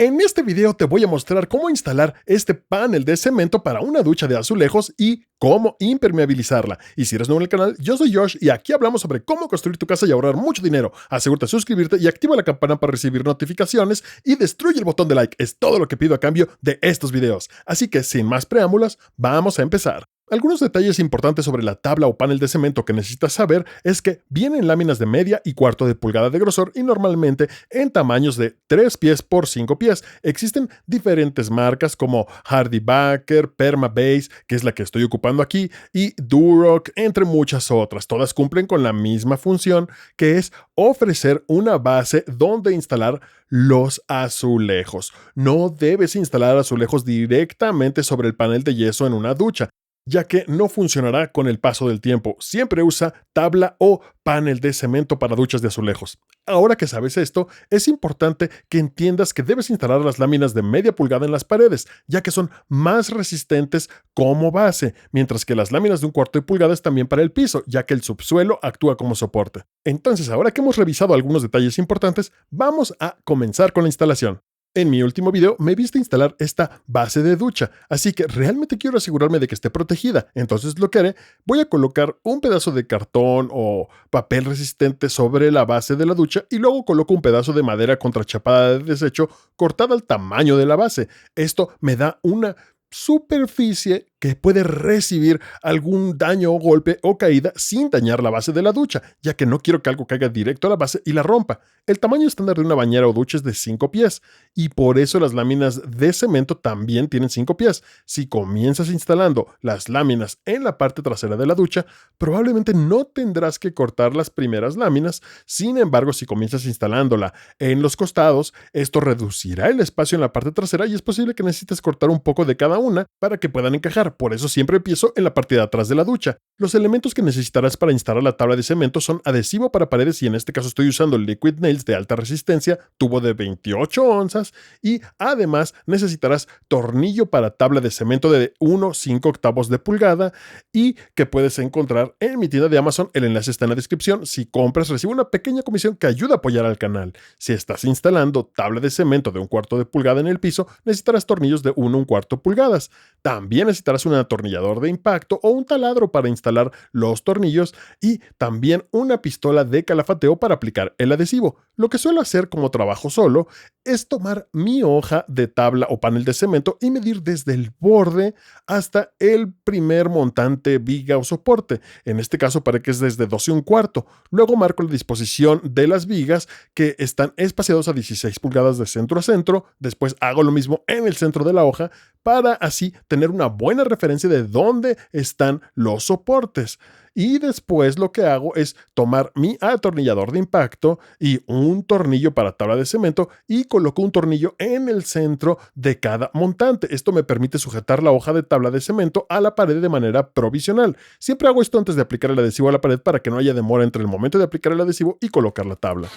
En este video te voy a mostrar cómo instalar este panel de cemento para una ducha de azulejos y cómo impermeabilizarla. Y si eres nuevo en el canal, yo soy Josh y aquí hablamos sobre cómo construir tu casa y ahorrar mucho dinero. Asegúrate de suscribirte y activa la campana para recibir notificaciones y destruye el botón de like. Es todo lo que pido a cambio de estos videos. Así que sin más preámbulos, vamos a empezar. Algunos detalles importantes sobre la tabla o panel de cemento que necesitas saber es que vienen láminas de media y cuarto de pulgada de grosor y normalmente en tamaños de 3 pies por 5 pies. Existen diferentes marcas como HardieBacker, Permabase, que es la que estoy ocupando aquí, y Durock, entre muchas otras. Todas cumplen con la misma función, que es ofrecer una base donde instalar los azulejos. No debes instalar azulejos directamente sobre el panel de yeso en una ducha, ya que no funcionará con el paso del tiempo. Siempre usa tabla o panel de cemento para duchas de azulejos. Ahora que sabes esto, es importante que entiendas que debes instalar las láminas de media pulgada en las paredes, ya que son más resistentes como base, mientras que las láminas de un cuarto de pulgada es también para el piso, ya que el subsuelo actúa como soporte. Entonces, ahora que hemos revisado algunos detalles importantes, vamos a comenzar con la instalación. En mi último video me viste instalar esta base de ducha, así que realmente quiero asegurarme de que esté protegida. Entonces lo que haré, voy a colocar un pedazo de cartón o papel resistente sobre la base de la ducha y luego coloco un pedazo de madera contrachapada de desecho cortada al tamaño de la base. Esto me da una superficie que puede recibir algún daño o golpe o caída sin dañar la base de la ducha, ya que no quiero que algo caiga directo a la base y la rompa. El tamaño estándar de una bañera o ducha es de 5 pies y por eso las láminas de cemento también tienen 5 pies. Si comienzas instalando las láminas en la parte trasera de la ducha, probablemente no tendrás que cortar las primeras láminas. Sin embargo, si comienzas instalándola en los costados, esto reducirá el espacio en la parte trasera y es posible que necesites cortar un poco de cada una para que puedan encajar. Por eso siempre empiezo en la parte de atrás de la ducha. Los elementos que necesitarás para instalar la tabla de cemento son adhesivo para paredes y en este caso estoy usando Liquid Nails de alta resistencia, tubo de 28 onzas y además necesitarás tornillo para tabla de cemento de 1/5 de pulgada y que puedes encontrar en mi tienda de Amazon. El enlace está en la descripción. Si compras, recibo una pequeña comisión que ayuda a apoyar al canal. Si estás instalando tabla de cemento de 1/4 de pulgada en el piso, necesitarás tornillos de 1/4 pulgadas. También necesitarás un atornillador de impacto o un taladro para instalar los tornillos y también una pistola de calafateo para aplicar el adhesivo. Lo que suelo hacer como trabajo solo es tomar mi hoja de tabla o panel de cemento y medir desde el borde hasta el primer montante, viga o soporte. En este caso parece que es desde 12 1/4. Luego marco la disposición de las vigas que están espaciados a 16 pulgadas de centro a centro. Después hago lo mismo en el centro de la hoja para así tener una buena referencia de dónde están los soportes. Y después lo que hago es tomar mi atornillador de impacto y un tornillo para tabla de cemento y coloco un tornillo en el centro de cada montante. Esto me permite sujetar la hoja de tabla de cemento a la pared de manera provisional. Siempre hago esto antes de aplicar el adhesivo a la pared para que no haya demora entre el momento de aplicar el adhesivo y colocar la tabla.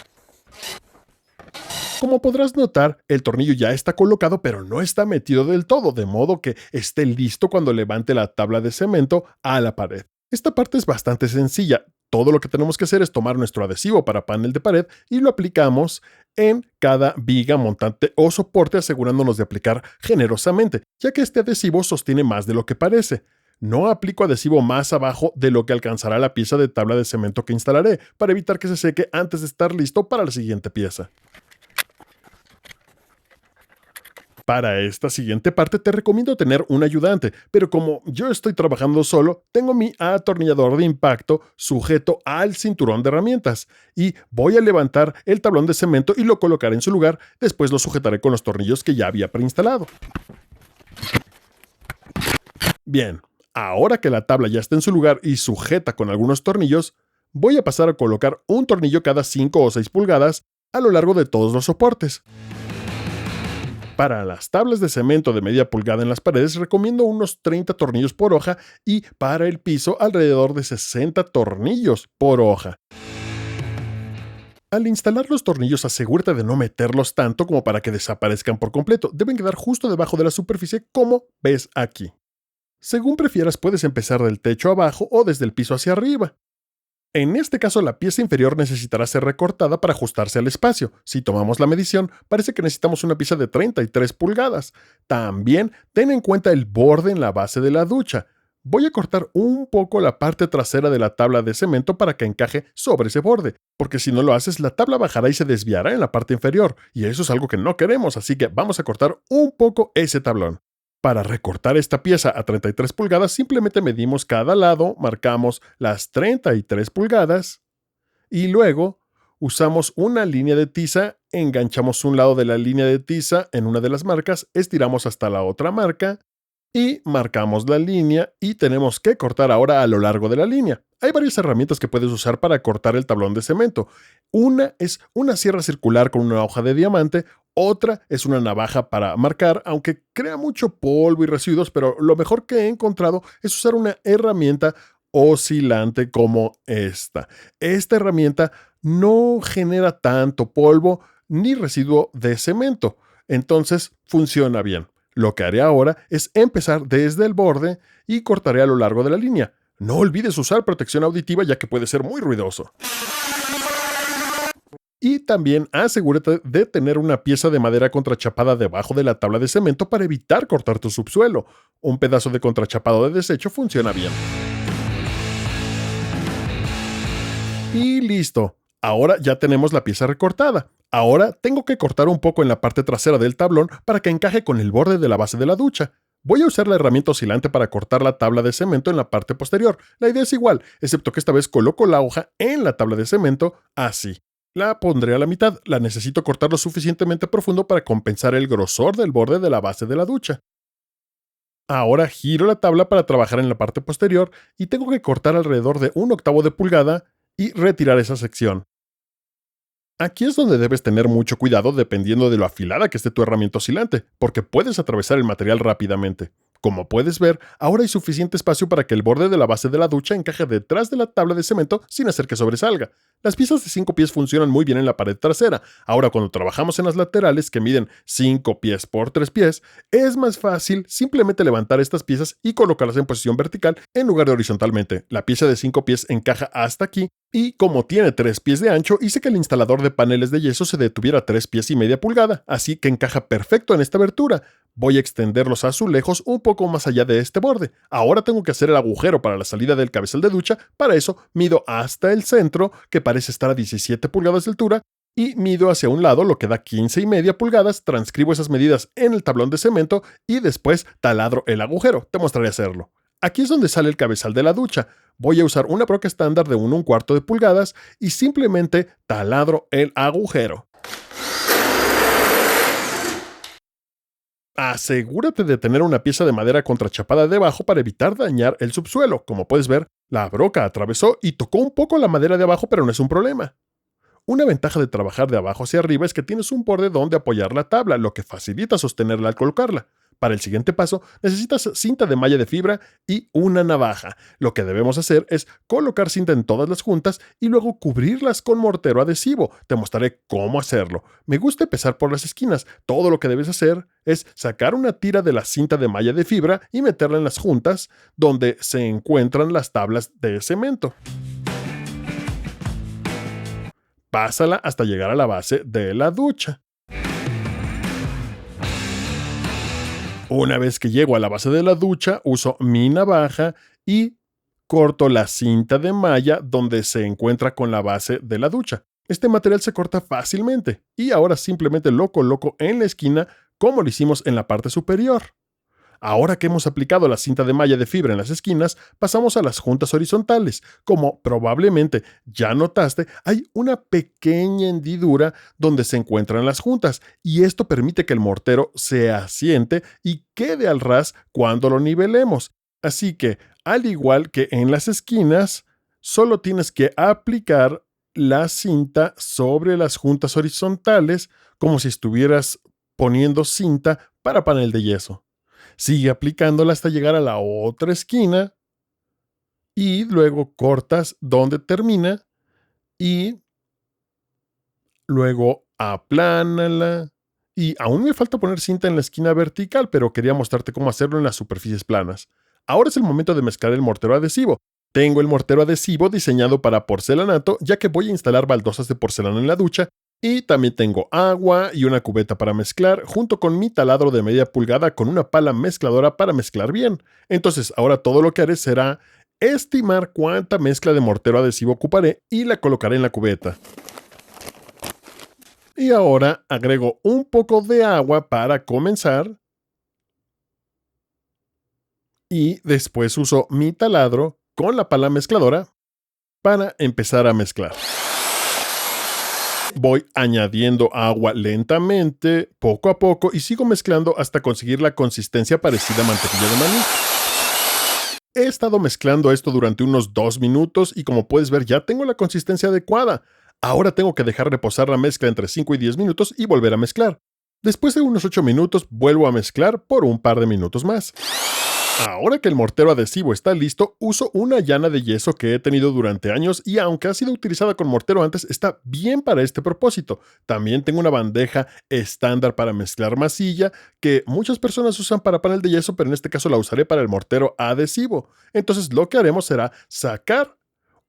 Como podrás notar, el tornillo ya está colocado, pero no está metido del todo, de modo que esté listo cuando levante la tabla de cemento a la pared. Esta parte es bastante sencilla. Todo lo que tenemos que hacer es tomar nuestro adhesivo para panel de pared y lo aplicamos en cada viga, montante o soporte, asegurándonos de aplicar generosamente, ya que este adhesivo sostiene más de lo que parece. No aplico adhesivo más abajo de lo que alcanzará la pieza de tabla de cemento que instalaré, para evitar que se seque antes de estar listo para la siguiente pieza. Para esta siguiente parte te recomiendo tener un ayudante, pero como yo estoy trabajando solo, tengo mi atornillador de impacto sujeto al cinturón de herramientas y voy a levantar el tablón de cemento y lo colocaré en su lugar. Después lo sujetaré con los tornillos que ya había preinstalado. Bien, ahora que la tabla ya está en su lugar y sujeta con algunos tornillos, voy a pasar a colocar un tornillo cada 5 o 6 pulgadas a lo largo de todos los soportes. Para las tablas de cemento de media pulgada en las paredes recomiendo unos 30 tornillos por hoja y para el piso alrededor de 60 tornillos por hoja. Al instalar los tornillos asegúrate de no meterlos tanto como para que desaparezcan por completo. Deben quedar justo debajo de la superficie como ves aquí. Según prefieras puedes empezar del techo abajo o desde el piso hacia arriba. En este caso, la pieza inferior necesitará ser recortada para ajustarse al espacio. Si tomamos la medición, parece que necesitamos una pieza de 33 pulgadas. También ten en cuenta el borde en la base de la ducha. Voy a cortar un poco la parte trasera de la tabla de cemento para que encaje sobre ese borde, porque si no lo haces, la tabla bajará y se desviará en la parte inferior, y eso es algo que no queremos, así que vamos a cortar un poco ese tablón. Para recortar esta pieza a 33 pulgadas, simplemente medimos cada lado, marcamos las 33 pulgadas y luego usamos una línea de tiza, enganchamos un lado de la línea de tiza en una de las marcas, estiramos hasta la otra marca y marcamos la línea y tenemos que cortar ahora a lo largo de la línea. Hay varias herramientas que puedes usar para cortar el tablón de cemento. Una es una sierra circular con una hoja de diamante, otra es una navaja para marcar, aunque crea mucho polvo y residuos, pero lo mejor que he encontrado es usar una herramienta oscilante como esta. Esta herramienta no genera tanto polvo ni residuo de cemento, entonces funciona bien. Lo que haré ahora es empezar desde el borde y cortaré a lo largo de la línea. No olvides usar protección auditiva ya que puede ser muy ruidoso. Y también asegúrate de tener una pieza de madera contrachapada debajo de la tabla de cemento para evitar cortar tu subsuelo. Un pedazo de contrachapado de desecho funciona bien. Y listo. Ahora ya tenemos la pieza recortada. Ahora tengo que cortar un poco en la parte trasera del tablón para que encaje con el borde de la base de la ducha. Voy a usar la herramienta oscilante para cortar la tabla de cemento en la parte posterior. La idea es igual, excepto que esta vez coloco la hoja en la tabla de cemento así. La pondré a la mitad. La necesito cortar lo suficientemente profundo para compensar el grosor del borde de la base de la ducha. Ahora giro la tabla para trabajar en la parte posterior y tengo que cortar alrededor de 1/8 de pulgada y retirar esa sección. Aquí es donde debes tener mucho cuidado dependiendo de lo afilada que esté tu herramienta oscilante, porque puedes atravesar el material rápidamente. Como puedes ver, ahora hay suficiente espacio para que el borde de la base de la ducha encaje detrás de la tabla de cemento sin hacer que sobresalga. Las piezas de 5 pies funcionan muy bien en la pared trasera. Ahora, cuando trabajamos en las laterales, que miden 5 pies por 3 pies, es más fácil simplemente levantar estas piezas y colocarlas en posición vertical en lugar de horizontalmente. La pieza de 5 pies encaja hasta aquí y, como tiene 3 pies de ancho, hice que el instalador de paneles de yeso se detuviera a 3 pies y media pulgada, así que encaja perfecto en esta abertura. Voy a extender los azulejos un poco más allá de este borde. Ahora tengo que hacer el agujero para la salida del cabezal de ducha. Para eso mido hasta el centro, que parece estar a 17 pulgadas de altura, y mido hacia un lado, lo que da 15 y media pulgadas. Transcribo esas medidas en el tablón de cemento y después taladro el agujero. Te mostraré hacerlo. Aquí es donde sale el cabezal de la ducha. Voy a usar una broca estándar de 1/4 de pulgadas y simplemente taladro el agujero. Asegúrate de tener una pieza de madera contrachapada debajo para evitar dañar el subsuelo. Como puedes ver, la broca atravesó y tocó un poco la madera de abajo, pero no es un problema. Una ventaja de trabajar de abajo hacia arriba es que tienes un borde donde apoyar la tabla, lo que facilita sostenerla al colocarla. Para el siguiente paso, necesitas cinta de malla de fibra y una navaja. Lo que debemos hacer es colocar cinta en todas las juntas y luego cubrirlas con mortero adhesivo. Te mostraré cómo hacerlo. Me gusta empezar por las esquinas. Todo lo que debes hacer es sacar una tira de la cinta de malla de fibra y meterla en las juntas donde se encuentran las tablas de cemento. Pásala hasta llegar a la base de la ducha. Una vez que llego a la base de la ducha, uso mi navaja y corto la cinta de malla donde se encuentra con la base de la ducha. Este material se corta fácilmente y ahora simplemente lo coloco en la esquina como lo hicimos en la parte superior. Ahora que hemos aplicado la cinta de malla de fibra en las esquinas, pasamos a las juntas horizontales. Como probablemente ya notaste, hay una pequeña hendidura donde se encuentran las juntas y esto permite que el mortero se asiente y quede al ras cuando lo nivelemos. Así que, al igual que en las esquinas, solo tienes que aplicar la cinta sobre las juntas horizontales como si estuvieras poniendo cinta para panel de yeso. Sigue aplicándola hasta llegar a la otra esquina y luego cortas donde termina y luego aplánala. Y aún me falta poner cinta en la esquina vertical, pero quería mostrarte cómo hacerlo en las superficies planas. Ahora es el momento de mezclar el mortero adhesivo. Tengo el mortero adhesivo diseñado para porcelanato, ya que voy a instalar baldosas de porcelana en la ducha, y también tengo agua y una cubeta para mezclar, junto con mi taladro de media pulgada con una pala mezcladora para mezclar bien. Entonces, ahora todo lo que haré será estimar cuánta mezcla de mortero adhesivo ocuparé y la colocaré en la cubeta. Y ahora agrego un poco de agua para comenzar. Y después uso mi taladro con la pala mezcladora para empezar a mezclar. Voy añadiendo agua lentamente, poco a poco, y sigo mezclando hasta conseguir la consistencia parecida a mantequilla de maní. He estado mezclando esto durante unos 2 minutos y como puedes ver ya tengo la consistencia adecuada. Ahora tengo que dejar reposar la mezcla entre 5 y 10 minutos y volver a mezclar. Después de unos 8 minutos vuelvo a mezclar por un par de minutos más. Ahora que el mortero adhesivo está listo, uso una llana de yeso que he tenido durante años y aunque ha sido utilizada con mortero antes, está bien para este propósito. También tengo una bandeja estándar para mezclar masilla que muchas personas usan para panel de yeso, pero en este caso la usaré para el mortero adhesivo. Entonces lo que haremos será sacar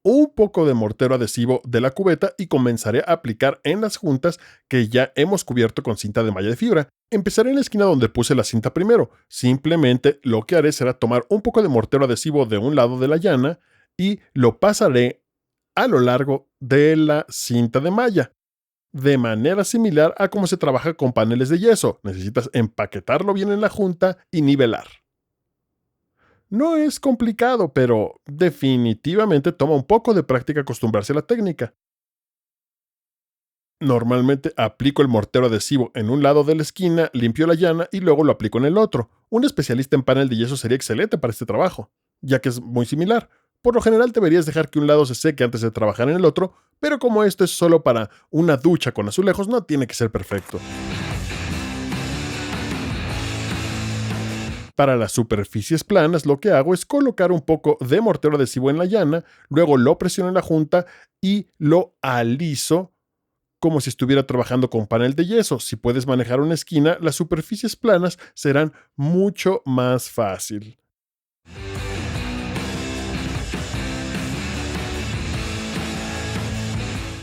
un poco de mortero adhesivo de la cubeta y comenzaré a aplicar en las juntas que ya hemos cubierto con cinta de malla de fibra. Empezaré en la esquina donde puse la cinta primero. Simplemente lo que haré será tomar un poco de mortero adhesivo de un lado de la llana y lo pasaré a lo largo de la cinta de malla. De manera similar a cómo se trabaja con paneles de yeso. Necesitas empaquetarlo bien en la junta y nivelar. No es complicado, pero definitivamente toma un poco de práctica acostumbrarse a la técnica. Normalmente aplico el mortero adhesivo en un lado de la esquina, limpio la llana y luego lo aplico en el otro. Un especialista en panel de yeso sería excelente para este trabajo, ya que es muy similar. Por lo general deberías dejar que un lado se seque antes de trabajar en el otro, pero como esto es solo para una ducha con azulejos, no tiene que ser perfecto. Para las superficies planas, lo que hago es colocar un poco de mortero adhesivo en la llana, luego lo presiono en la junta y lo aliso como si estuviera trabajando con panel de yeso. Si puedes manejar una esquina, las superficies planas serán mucho más fácil.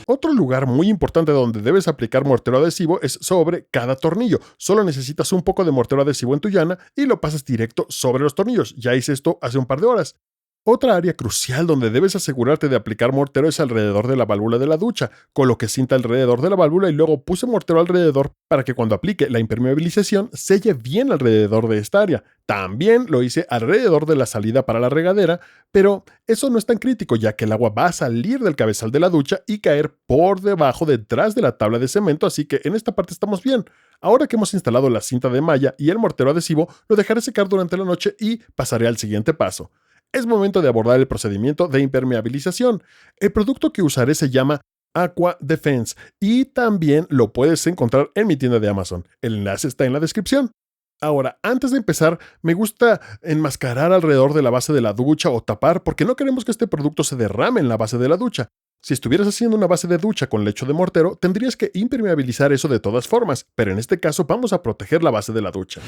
Otro lugar muy importante donde debes aplicar mortero adhesivo es sobre cada tornillo. Solo necesitas un poco de mortero adhesivo en tu llana y lo pasas directo sobre los tornillos. Ya hice esto hace un par de horas. Otra área crucial donde debes asegurarte de aplicar mortero es alrededor de la válvula de la ducha. Coloqué cinta alrededor de la válvula y luego puse mortero alrededor para que cuando aplique la impermeabilización selle bien alrededor de esta área. También lo hice alrededor de la salida para la regadera, pero eso no es tan crítico ya que el agua va a salir del cabezal de la ducha y caer por debajo detrás de la tabla de cemento, así que en esta parte estamos bien. Ahora que hemos instalado la cinta de malla y el mortero adhesivo, lo dejaré secar durante la noche y pasaré al siguiente paso. Es momento de abordar el procedimiento de impermeabilización. El producto que usaré se llama Aqua Defense y también lo puedes encontrar en mi tienda de Amazon. El enlace está en la descripción. Ahora, antes de empezar, me gusta enmascarar alrededor de la base de la ducha o tapar porque no queremos que este producto se derrame en la base de la ducha. Si estuvieras haciendo una base de ducha con lecho de mortero, tendrías que impermeabilizar eso de todas formas, pero en este caso vamos a proteger la base de la ducha.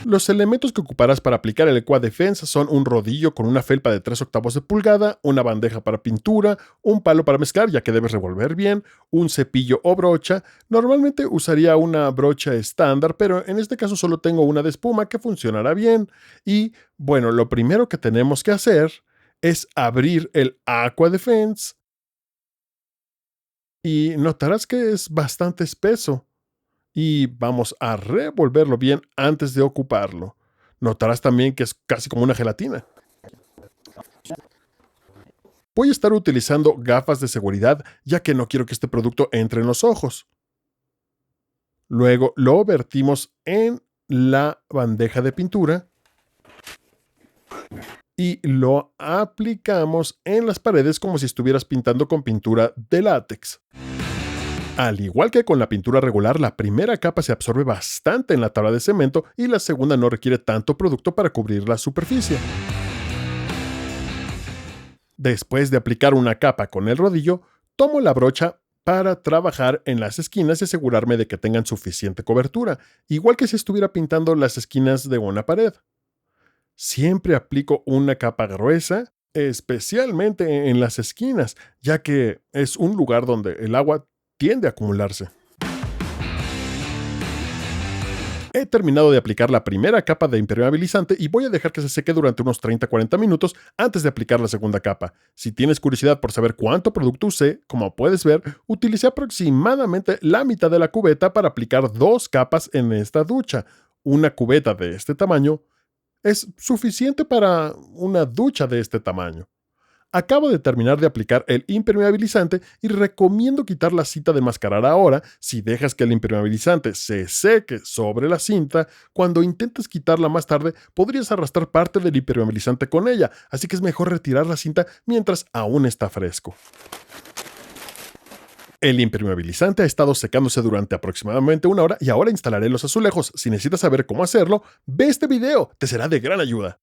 Los elementos que ocuparás para aplicar el Aqua Defense son un rodillo con una felpa de 3/8 de pulgada, una bandeja para pintura, un palo para mezclar ya que debes revolver bien, un cepillo o brocha. Normalmente usaría una brocha estándar, pero en este caso solo tengo una de espuma que funcionará bien. Y bueno, lo primero que tenemos que hacer es abrir el Aqua Defense y notarás que es bastante espeso. Y vamos a revolverlo bien antes de ocuparlo. Notarás también que es casi como una gelatina. Voy a estar utilizando gafas de seguridad ya que no quiero que este producto entre en los ojos. Luego lo vertimos en la bandeja de pintura y lo aplicamos en las paredes como si estuvieras pintando con pintura de látex. Al igual que con la pintura regular, la primera capa se absorbe bastante en la tabla de cemento y la segunda no requiere tanto producto para cubrir la superficie. Después de aplicar una capa con el rodillo, tomo la brocha para trabajar en las esquinas y asegurarme de que tengan suficiente cobertura, igual que si estuviera pintando las esquinas de una pared. Siempre aplico una capa gruesa, especialmente en las esquinas, ya que es un lugar donde el agua tiende a acumularse. He terminado de aplicar la primera capa de impermeabilizante y voy a dejar que se seque durante unos 30-40 minutos antes de aplicar la segunda capa. Si tienes curiosidad por saber cuánto producto usé, como puedes ver, utilicé aproximadamente la mitad de la cubeta para aplicar 2 capas en esta ducha. Una cubeta de este tamaño es suficiente para una ducha de este tamaño. Acabo de terminar de aplicar el impermeabilizante y recomiendo quitar la cinta de mascarar ahora. Si dejas que el impermeabilizante se seque sobre la cinta, cuando intentes quitarla más tarde podrías arrastrar parte del impermeabilizante con ella, así que es mejor retirar la cinta mientras aún está fresco. El impermeabilizante ha estado secándose durante aproximadamente 1 hora y ahora instalaré los azulejos. Si necesitas saber cómo hacerlo, ve este video, te será de gran ayuda.